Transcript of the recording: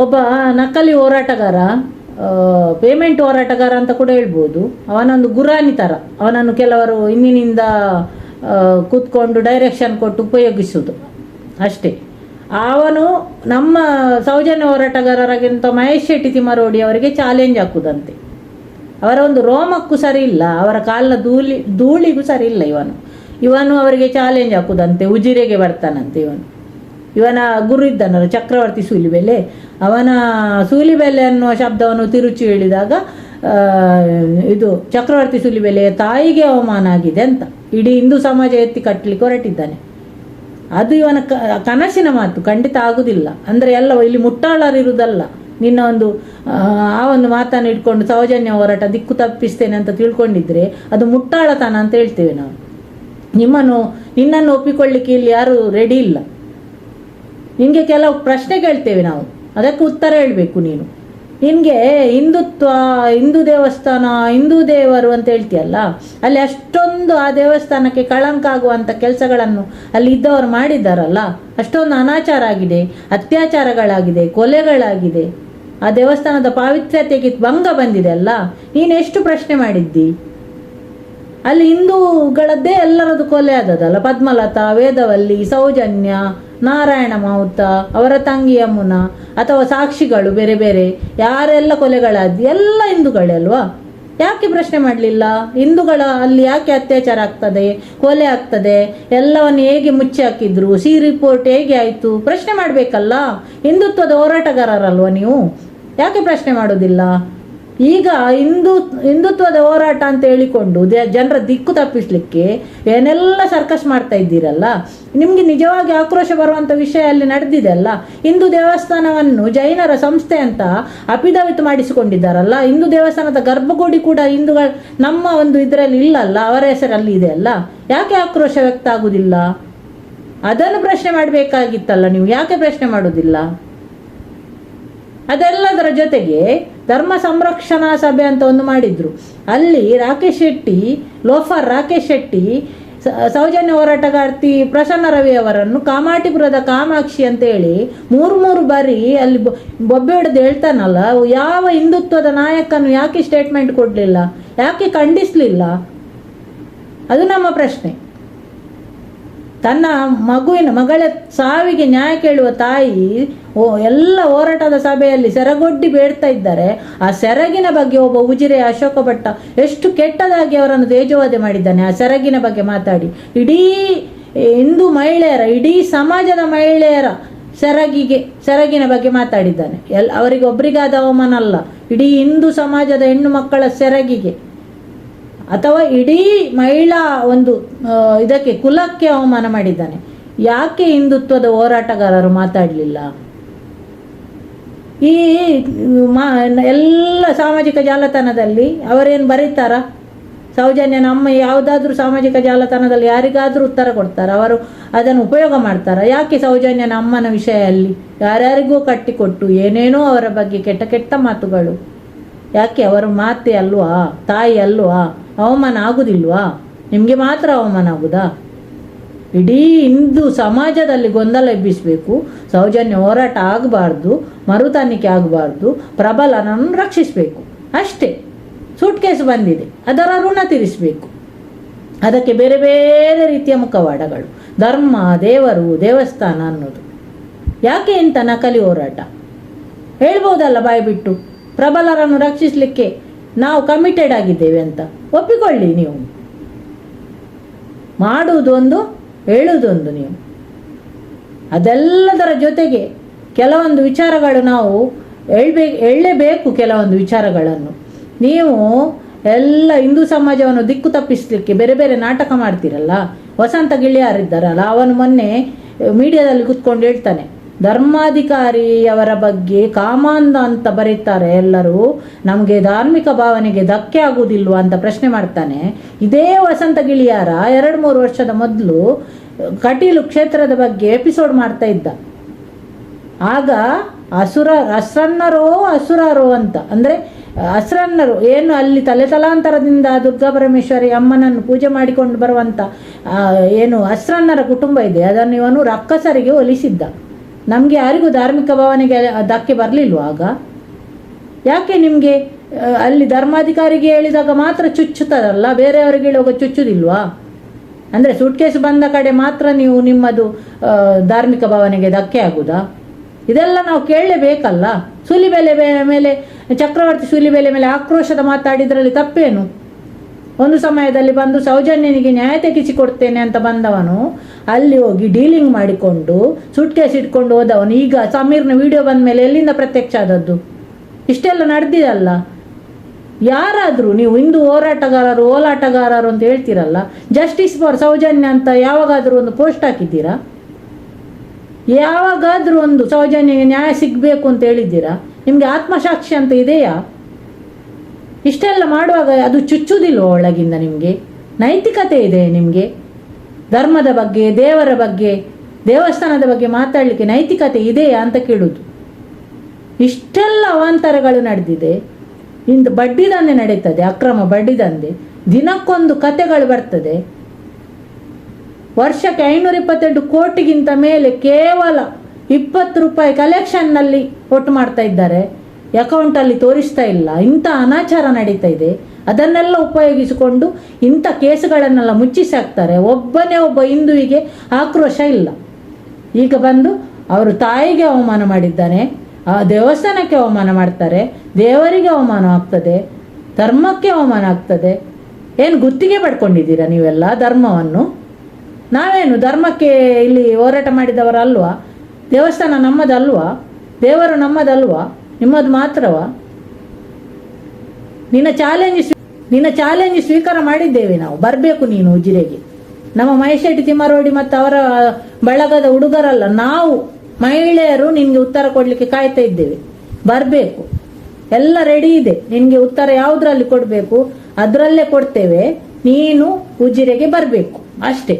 ಒಬ್ಬ ನಕಲಿ ಹೋರಾಟಗಾರ, ಪೇಮೆಂಟ್ ಹೋರಾಟಗಾರ ಅಂತ ಕೂಡ ಹೇಳ್ಬೋದು. ಅವನೊಂದು ಗುರಾಣಿ ಥರ, ಅವನನ್ನು ಕೆಲವರು ಇಂದಿನಿಂದ ಕೂತ್ಕೊಂಡು ಡೈರೆಕ್ಷನ್ ಕೊಟ್ಟು ಉಪಯೋಗಿಸುವುದು ಅಷ್ಟೇ. ಅವನು ನಮ್ಮ ಸೌಜನ್ಯ ಹೋರಾಟಗಾರರಿಗಿಂತ ಮಹೇಶ್ ಶೆಟ್ಟಿ ತಿಮ್ಮರೋಡಿ ಅವರಿಗೆ ಚಾಲೆಂಜ್ ಹಾಕುದಂತೆ. ಅವರ ಒಂದು ರೋಮಕ್ಕೂ ಸರಿ ಇಲ್ಲ, ಅವರ ಕಾಲಿನ ಧೂಳಿಗೂ ಸರಿ ಇಲ್ಲ. ಇವನು ಅವರಿಗೆ ಚಾಲೆಂಜ್ ಹಾಕುದಂತೆ. ಉಜಿರೆಗೆ ಬರ್ತಾನಂತೆ ಇವನ ಗುರು ಇದ್ದಾನಲ್ಲ ಚಕ್ರವರ್ತಿ ಸೂಲಿಬೆಲೆ, ಅವನ ಸೂಲಿಬೆಲೆ ಅನ್ನುವ ಶಬ್ದವನ್ನು ತಿರುಚಿ ಹೇಳಿದಾಗ ಇದು ಚಕ್ರವರ್ತಿ ಸೂಲಿಬೆಲೆಯ ತಾಯಿಗೆ ಅವಮಾನ ಆಗಿದೆ ಅಂತ ಇಡೀ ಹಿಂದೂ ಸಮಾಜ ಎತ್ತಿ ಕಟ್ಟಲಿಕ್ಕೆ ಹೊರಟಿದ್ದಾನೆ. ಅದು ಇವನ ಕನಸಿನ ಮಾತು, ಖಂಡಿತ ಆಗುವುದಿಲ್ಲ. ಅಂದರೆ ಎಲ್ಲ ಇಲ್ಲಿ ಮುಟ್ಟಾಳರಿರುವುದಲ್ಲ. ನಿನ್ನ ಒಂದು ಮಾತನ್ನು ಇಟ್ಕೊಂಡು ಸೌಜನ್ಯ ಹೋರಾಟ ದಿಕ್ಕು ತಪ್ಪಿಸ್ತೇನೆ ಅಂತ ತಿಳ್ಕೊಂಡಿದ್ರೆ ಅದು ಮುಟ್ಟಾಳತನ ಅಂತ ಹೇಳ್ತೇವೆ ನಾವು. ನಿನ್ನನ್ನು ಒಪ್ಪಿಕೊಳ್ಳಿಕ್ಕೆ ಇಲ್ಲಿ ಯಾರು ರೆಡಿ ಇಲ್ಲ. ನಿನಗೆ ಕೆಲವು ಪ್ರಶ್ನೆ ಕೇಳ್ತೇವೆ ನಾವು, ಅದಕ್ಕೆ ಉತ್ತರ ಹೇಳಬೇಕು ನೀನು. ನಿನಗೆ ಹಿಂದುತ್ವ, ಹಿಂದೂ ದೇವಸ್ಥಾನ, ಹಿಂದೂ ದೇವರು ಅಂತ ಹೇಳ್ತೀಯಲ್ಲ, ಅಲ್ಲಿ ಅಷ್ಟೊಂದು ಆ ದೇವಸ್ಥಾನಕ್ಕೆ ಕಳಂಕ ಆಗುವಂಥ ಕೆಲಸಗಳನ್ನು ಅಲ್ಲಿ ಇದ್ದವರು ಮಾಡಿದ್ದಾರಲ್ಲ, ಅಷ್ಟೊಂದು ಅನಾಚಾರ ಆಗಿದೆ, ಅತ್ಯಾಚಾರಗಳಾಗಿದೆ, ಕೊಲೆಗಳಾಗಿದೆ, ಆ ದೇವಸ್ಥಾನದ ಪಾವಿತ್ರ್ಯತೆಗೆ ಭಂಗ ಬಂದಿದೆ ಅಲ್ಲ. ನೀನು ಎಷ್ಟು ಪ್ರಶ್ನೆ ಮಾಡಿದ್ದಿ? ಅಲ್ಲಿ ಹಿಂದೂಗಳದ್ದೇ ಎಲ್ಲರದ್ದು ಕೊಲೆ ಆದದಲ್ಲ. ಪದ್ಮಲತಾ, ವೇದವಲ್ಲಿ, ಸೌಜನ್ಯ, ನಾರಾಯಣ ಮಾವುತ, ಅವರ ತಂಗಿ ಯಮುನಾ, ಅಥವಾ ಸಾಕ್ಷಿಗಳು ಬೇರೆ ಬೇರೆ ಯಾರೆಲ್ಲ ಕೊಲೆಗಳಾದ ಎಲ್ಲ ಹಿಂದೂಗಳೇ ಅಲ್ವಾ? ಯಾಕೆ ಪ್ರಶ್ನೆ ಮಾಡಲಿಲ್ಲ? ಹಿಂದೂಗಳ ಅಲ್ಲಿ ಯಾಕೆ ಅತ್ಯಾಚಾರ ಆಗ್ತದೆ, ಕೊಲೆ ಆಗ್ತದೆ, ಎಲ್ಲವನ್ನು ಹೇಗೆ ಮುಚ್ಚಿ ಹಾಕಿದ್ರು, ರಿಪೋರ್ಟ್ ಹೇಗೆ ಆಯಿತು? ಪ್ರಶ್ನೆ ಮಾಡಬೇಕಲ್ಲ. ಹಿಂದುತ್ವದ ಹೋರಾಟಗಾರರಲ್ವ ನೀವು? ಯಾಕೆ ಪ್ರಶ್ನೆ ಮಾಡೋದಿಲ್ಲ? ಈಗ ಹಿಂದುತ್ವದ ಹೋರಾಟ ಅಂತ ಹೇಳಿಕೊಂಡು ಜನರ ದಿಕ್ಕು ತಪ್ಪಿಸ್ಲಿಕ್ಕೆ ಏನೆಲ್ಲ ಸರ್ಕಸ್ ಮಾಡ್ತಾ ಇದ್ದೀರಲ್ಲ, ನಿಮಗೆ ನಿಜವಾಗಿ ಆಕ್ರೋಶ ಬರುವಂಥ ವಿಷಯ ಅಲ್ಲಿ ನಡೆದಿದೆ ಅಲ್ಲ. ಹಿಂದೂ ದೇವಸ್ಥಾನವನ್ನು ಜೈನರ ಸಂಸ್ಥೆ ಅಂತ ಅಪಿದವಿತ್ ಮಾಡಿಸಿಕೊಂಡಿದ್ದಾರಲ್ಲ. ಹಿಂದೂ ದೇವಸ್ಥಾನದ ಗರ್ಭಗುಡಿ ಕೂಡ ಹಿಂದೂಗಳ ನಮ್ಮ ಒಂದು ಇದರಲ್ಲಿ ಇಲ್ಲಲ್ಲ, ಅವರ ಹೆಸರಲ್ಲಿ ಇದೆ ಅಲ್ಲ. ಯಾಕೆ ಆಕ್ರೋಶ ವ್ಯಕ್ತ ಆಗುವುದಿಲ್ಲ? ಅದನ್ನು ಪ್ರಶ್ನೆ ಮಾಡಬೇಕಾಗಿತ್ತಲ್ಲ ನೀವು. ಯಾಕೆ ಪ್ರಶ್ನೆ ಮಾಡೋದಿಲ್ಲ? ಅದೆಲ್ಲದರ ಜೊತೆಗೆ ಧರ್ಮ ಸಂರಕ್ಷಣಾ ಸಭೆ ಅಂತ ಒಂದು ಮಾಡಿದ್ರು. ಅಲ್ಲಿ ರಾಕೇಶ್ ಶೆಟ್ಟಿ, ಲೋಫರ್ ರಾಕೇಶ್ ಶೆಟ್ಟಿ, ಸೌಜನ್ಯ ಹೋರಾಟಗಾರ್ತಿ ಪ್ರಸನ್ನ ರವಿ ಅವರನ್ನು ಕಾಮಾಟಿಪುರದ ಕಾಮಾಕ್ಷಿ ಅಂತೇಳಿ ಮೂರು ಬಾರಿ ಅಲ್ಲಿ ಬೊಬ್ಬೆ ಹಿಡಿದು ಹೇಳ್ತಾನಲ್ಲ. ಯಾವ ಹಿಂದುತ್ವದ ನಾಯಕನು ಯಾಕೆ ಸ್ಟೇಟ್ಮೆಂಟ್ ಕೊಡಲಿಲ್ಲ? ಯಾಕೆ ಖಂಡಿಸಲಿಲ್ಲ? ಅದು ನಮ್ಮ ಪ್ರಶ್ನೆ. ತನ್ನ ಮಗಳ ಸಾವಿಗೆ ನ್ಯಾಯ ಕೇಳುವ ತಾಯಿ ಎಲ್ಲ ಹೋರಾಟದ ಸಭೆಯಲ್ಲಿ ಸೆರಗೊಡ್ಡಿ ಬೇಡ್ತಾ ಇದ್ದಾರೆ. ಆ ಸೆರಗಿನ ಬಗ್ಗೆ ಒಬ್ಬ ಉಜಿರೆ ಅಶೋಕ ಭಟ್ಟ ಎಷ್ಟು ಕೆಟ್ಟದಾಗಿ ಅವರನ್ನು ತೇಜೋವಧೆ ಮಾಡಿದ್ದಾನೆ. ಆ ಸೆರಗಿನ ಬಗ್ಗೆ ಮಾತಾಡಿ ಇಡೀ ಹಿಂದೂ ಮಹಿಳೆಯರ, ಇಡೀ ಸಮಾಜದ ಮಹಿಳೆಯರ ಸೆರಗಿನ ಬಗ್ಗೆ ಮಾತಾಡಿದ್ದಾನೆ. ಅವರಿಗೆ ಒಬ್ಬರಿಗಾದ ಅವಮಾನ ಅಲ್ಲ, ಇಡೀ ಹಿಂದೂ ಸಮಾಜದ ಹೆಣ್ಣು ಮಕ್ಕಳ ಸೆರಗಿಗೆ ಅಥವಾ ಇಡೀ ಮಹಿಳಾ ಒಂದು ಇದಕ್ಕೆ ಕುಲಕ್ಕೆ ಅವಮಾನ ಮಾಡಿದ್ದಾನೆ. ಯಾಕೆ ಹಿಂದುತ್ವದ ಹೋರಾಟಗಾರರು ಮಾತಾಡಲಿಲ್ಲ? ಈ ಎಲ್ಲ ಸಾಮಾಜಿಕ ಜಾಲತಾಣದಲ್ಲಿ ಅವರೇನು ಬರೀತಾರ? ಸೌಜನ್ಯ ನಮ್ಮ ಯಾವುದಾದ್ರೂ ಸಾಮಾಜಿಕ ಜಾಲತಾಣದಲ್ಲಿ ಯಾರಿಗಾದರೂ ಉತ್ತರ ಕೊಡ್ತಾರ? ಅವರು ಅದನ್ನು ಉಪಯೋಗ ಮಾಡ್ತಾರ? ಯಾಕೆ ಸೌಜನ್ಯನ ಅಮ್ಮನ ವಿಷಯಲ್ಲಿ ಯಾರ್ಯಾರಿಗೂ ಕಟ್ಟಿಕೊಟ್ಟು ಏನೇನೋ ಅವರ ಬಗ್ಗೆ ಕೆಟ್ಟ ಕೆಟ್ಟ ಮಾತುಗಳು? ಯಾಕೆ? ಅವರ ಮಾತೆ ಅಲ್ವಾ, ತಾಯಿ ಅಲ್ವಾ? ಅವಮಾನ ಆಗುದಿಲ್ವಾ? ನಿಮಗೆ ಮಾತ್ರ ಅವಮಾನ ಆಗುದಾ? ಇಡೀ ಹಿಂದೂ ಸಮಾಜದಲ್ಲಿ ಗೊಂದಲ ಎಬ್ಬಿಸಬೇಕು. ಸೌಜನ್ಯ ಹೋರಾಟ ಆಗಬಾರ್ದು, ಮರುತನಿಖೆ ಆಗಬಾರ್ದು, ಪ್ರಬಲನನ್ನು ರಕ್ಷಿಸಬೇಕು ಅಷ್ಟೇ. ಸೂಟ್ ಕೇಸ್ ಬಂದಿದೆ, ಅದರ ಋಣ ತೀರಿಸಬೇಕು. ಅದಕ್ಕೆ ಬೇರೆ ಬೇರೆ ರೀತಿಯ ಮುಖವಾಡಗಳು, ಧರ್ಮ, ದೇವರು, ದೇವಸ್ಥಾನ ಅನ್ನೋದು. ಯಾಕೆ ಇಂಥ ನಕಲಿ ಹೋರಾಟ? ಹೇಳ್ಬೋದಲ್ಲ ಬಾಯಿ ಬಿಟ್ಟು, ಪ್ರಬಲರನ್ನು ರಕ್ಷಿಸಲಿಕ್ಕೆ ನಾವು ಕಮಿಟೆಡ್ ಆಗಿದ್ದೇವೆ ಅಂತ ಒಪ್ಪಿಕೊಳ್ಳಿ. ನೀವು ಮಾಡುವುದೊಂದು, ಹೇಳುವುದೊಂದು. ನೀವು ಅದೆಲ್ಲದರ ಜೊತೆಗೆ ಕೆಲವೊಂದು ವಿಚಾರಗಳು ನಾವು ಹೇಳಲೇಬೇಕು. ಕೆಲವೊಂದು ವಿಚಾರಗಳನ್ನು ನೀವು ಎಲ್ಲ ಹಿಂದೂ ಸಮಾಜವನ್ನು ದಿಕ್ಕು ತಪ್ಪಿಸಲಿಕ್ಕೆ ಬೇರೆ ಬೇರೆ ನಾಟಕ ಮಾಡ್ತೀರಲ್ಲ. ವಸಂತ ಗಿಳಿಯಾರಿದ್ದಾರಲ್ಲ, ಅವನು ಮೊನ್ನೆ ಮೀಡಿಯಾದಲ್ಲಿ ಕೂತ್ಕೊಂಡು ಹೇಳ್ತಾನೆ, ಧರ್ಮಾಧಿಕಾರಿಯವರ ಬಗ್ಗೆ ಕಾಮಾಂಧ ಅಂತ ಬರೀತಾರೆ ಎಲ್ಲರೂ, ನಮಗೆ ಧಾರ್ಮಿಕ ಭಾವನೆಗೆ ಧಕ್ಕೆ ಆಗುವುದಿಲ್ವ ಅಂತ ಪ್ರಶ್ನೆ ಮಾಡ್ತಾನೆ. ಇದೇ ವಸಂತ ಗಿಳಿಯಾರ 2-3 ವರ್ಷದ ಮೊದಲು ಕಟೀಲು ಕ್ಷೇತ್ರದ ಬಗ್ಗೆ ಎಪಿಸೋಡ್ ಮಾಡ್ತಾ ಇದ್ದ. ಆಗ ಅಸುರರೋ ಅಂತ, ಅಂದರೆ ಅಸ್ರನ್ನರು ಏನು ಅಲ್ಲಿ ತಲೆತಲಾಂತರದಿಂದ ದುರ್ಗಾ ಪರಮೇಶ್ವರಿ ಅಮ್ಮನನ್ನು ಪೂಜೆ ಮಾಡಿಕೊಂಡು ಬರುವಂಥ ಏನು ಅಸ್ರನ್ನರ ಕುಟುಂಬ ಇದೆ, ಅದನ್ನು ಇವನು ರಕ್ಕಸರಿಗೆ ಹೋಲಿಸಿದ್ದ. ನಮಗೆ ಯಾರಿಗೂ ಧಾರ್ಮಿಕ ಭಾವನೆಗೆ ಧಕ್ಕೆ ಬರಲಿಲ್ವಾ ಆಗ? ಯಾಕೆ ನಿಮಗೆ ಅಲ್ಲಿ ಧರ್ಮಾಧಿಕಾರಿಗೆ ಹೇಳಿದಾಗ ಮಾತ್ರ ಚುಚ್ಚುತ್ತಾರಲ್ಲ, ಬೇರೆಯವರಿಗೆ ಹೇಳುವಾಗ ಚುಚ್ಚುದಿಲ್ವಾ? ಅಂದರೆ ಸೂಟ್ಕೇಸ್ ಬಂದ ಕಡೆ ಮಾತ್ರ ನೀವು ನಿಮ್ಮದು ಧಾರ್ಮಿಕ ಭಾವನೆಗೆ ಧಕ್ಕೆ ಆಗುದಾ? ಇದೆಲ್ಲ ನಾವು ಕೇಳಲೇಬೇಕಲ್ಲ. ಸೂಲಿಬೆಲೆ ಮೇಲೆ ಚಕ್ರವರ್ತಿ ಸೂಲಿಬೆಲೆ ಮೇಲೆ ಆಕ್ರೋಶದ ಮಾತಾಡಿದ್ರಲ್ಲಿ ತಪ್ಪೇನು? ಒಂದು ಸಮಯದಲ್ಲಿ ಬಂದು ಸೌಜನ್ಯನಿಗೆ ನ್ಯಾಯ ತೆಗೆಸಿಕೊಡ್ತೇನೆ ಅಂತ ಬಂದವನು ಅಲ್ಲಿ ಹೋಗಿ ಡೀಲಿಂಗ್ ಮಾಡಿಕೊಂಡು ಸೂಟ್ಕೇಸ್ ಇಟ್ಕೊಂಡು ಹೋದವನು ಈಗ ಸಮೀರ್ನ ವಿಡಿಯೋ ಬಂದ ಮೇಲೆ ಎಲ್ಲಿಂದ ಪ್ರತ್ಯಕ್ಷ ಆದದ್ದು? ಇಷ್ಟೆಲ್ಲ ನಡೆದಿದಲ್ಲ. ಯಾರಾದರೂ ನೀವು ಹಿಂದೂ ಹೋರಾಟಗಾರರು ಓಲಾಟಗಾರರು ಅಂತ ಹೇಳ್ತೀರಲ್ಲ, ಜಸ್ಟಿಸ್ ಫಾರ್ ಸೌಜನ್ಯ ಅಂತ ಯಾವಾಗಾದರೂ ಒಂದು ಪೋಸ್ಟ್ ಹಾಕಿದ್ದೀರಾ? ಯಾವಾಗಾದರೂ ಒಂದು ಸೌಜನ್ಯಗೆ ನ್ಯಾಯ ಸಿಗಬೇಕು ಅಂತ ಹೇಳಿದ್ದೀರಾ? ನಿಮಗೆ ಆತ್ಮಸಾಕ್ಷಿ ಅಂತ ಇದೆಯಾ? ಇಷ್ಟೆಲ್ಲ ಮಾಡುವಾಗ ಅದು ಚುಚ್ಚುವುದಿಲ್ವ ಒಳಗಿಂದ? ನಿಮಗೆ ನೈತಿಕತೆ ಇದೆ? ನಿಮಗೆ ಧರ್ಮದ ಬಗ್ಗೆ, ದೇವರ ಬಗ್ಗೆ, ದೇವಸ್ಥಾನದ ಬಗ್ಗೆ ಮಾತಾಡಲಿಕ್ಕೆ ನೈತಿಕತೆ ಇದೆಯಾ ಅಂತ ಕೇಳುವುದು. ಇಷ್ಟೆಲ್ಲ ಅವಾಂತರಗಳು ನಡೆದಿದೆ. ಇಂದು ಬಡ್ಡಿ ದಂಧೆ ನಡೀತದೆ, ಅಕ್ರಮ ಬಡ್ಡಿ ದಂಧೆ. ದಿನಕ್ಕೊಂದು ಕತೆಗಳು ಬರ್ತದೆ. ವರ್ಷಕ್ಕೆ 528 ಕೋಟಿಗಿಂತ ಮೇಲೆ ಕೇವಲ 20 ರೂಪಾಯಿ ಕಲೆಕ್ಷನ್ನಲ್ಲಿ ಒಟ್ಟು ಮಾಡ್ತಾ ಇದ್ದಾರೆ. ಅಕೌಂಟಲ್ಲಿ ತೋರಿಸ್ತಾ ಇಲ್ಲ. ಇಂಥ ಅನಾಚಾರ ನಡೀತಾ ಇದೆ. ಅದನ್ನೆಲ್ಲ ಉಪಯೋಗಿಸಿಕೊಂಡು ಇಂಥ ಕೇಸುಗಳನ್ನೆಲ್ಲ ಮುಚ್ಚಿಸಿ ಹಾಕ್ತಾರೆ. ಒಬ್ಬನೇ ಒಬ್ಬ ಹಿಂದುವಿಗೆ ಆಕ್ರೋಶ ಇಲ್ಲ. ಈಗ ಬಂದು ಅವರು ತಾಯಿಗೆ ಅವಮಾನ ಮಾಡಿದ್ದಾನೆ, ಆ ದೇವಸ್ಥಾನಕ್ಕೆ ಅವಮಾನ ಮಾಡ್ತಾರೆ, ದೇವರಿಗೆ ಅವಮಾನ ಆಗ್ತದೆ, ಧರ್ಮಕ್ಕೆ ಅವಮಾನ ಆಗ್ತದೆ. ಏನು ಗುತ್ತಿಗೆ ಪಡ್ಕೊಂಡಿದ್ದೀರಾ ನೀವೆಲ್ಲ ಧರ್ಮವನ್ನು? ನಾವೇನು ಧರ್ಮಕ್ಕೆ ಇಲ್ಲಿ ಹೋರಾಟ ಮಾಡಿದವರಲ್ವಾ? ದೇವಸ್ಥಾನ ನಮ್ಮದಲ್ವಾ? ದೇವರು ನಮ್ಮದಲ್ವಾ? ನಿಮ್ಮದು ಮಾತ್ರವಾ? ನಿನ್ನ ಚಾಲೆಂಜ್ ಸ್ವೀಕಾರ ಮಾಡಿದ್ದೇವೆ ನಾವು. ಬರಬೇಕು ನೀನು ಉಜಿರೆಗೆ. ನಮ್ಮ ಮಹೇಶೆಟ್ಟಿ ತಿಮ್ಮರೋಡಿ ಮತ್ತು ಅವರ ಬಳಗದ ಹುಡುಗರಲ್ಲ, ನಾವು ಮಹಿಳೆಯರು ನಿನಗೆ ಉತ್ತರ ಕೊಡಲಿಕ್ಕೆ ಕಾಯ್ತಾ ಇದ್ದೇವೆ. ಬರಬೇಕು, ಎಲ್ಲ ರೆಡಿ ಇದೆ. ನಿನಗೆ ಉತ್ತರ ಯಾವುದ್ರಲ್ಲಿ ಕೊಡಬೇಕು ಅದರಲ್ಲೇ ಕೊಡ್ತೇವೆ. ನೀನು ಉಜಿರೆಗೆ ಬರಬೇಕು ಅಷ್ಟೇ.